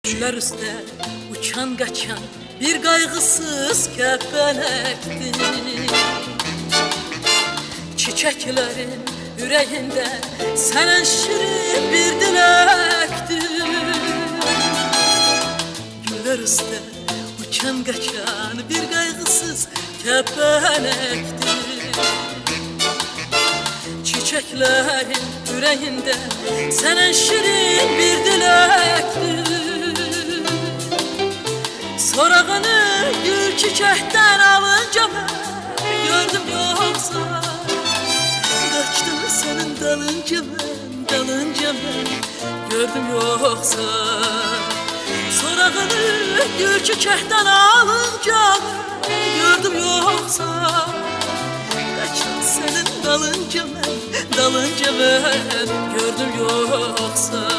Güller üstte uçan kaçan bir kaygısız kepenekti. Çiçeklerin yüreğinde senin şirin bir dilekti. Güller üstte uçan kaçan bir kaygısız kepenekti. Çiçeklerin yüreğinde senin şirin bir dilekti. Sorağını gül çiçekten alınca ben gördüm yoksa kaçtım senin dalınca ben gördüm yoksa. Sorağını gül çiçekten alınca ben gördüm yoksa kaçtım senin dalınca ben gördüm yoksa.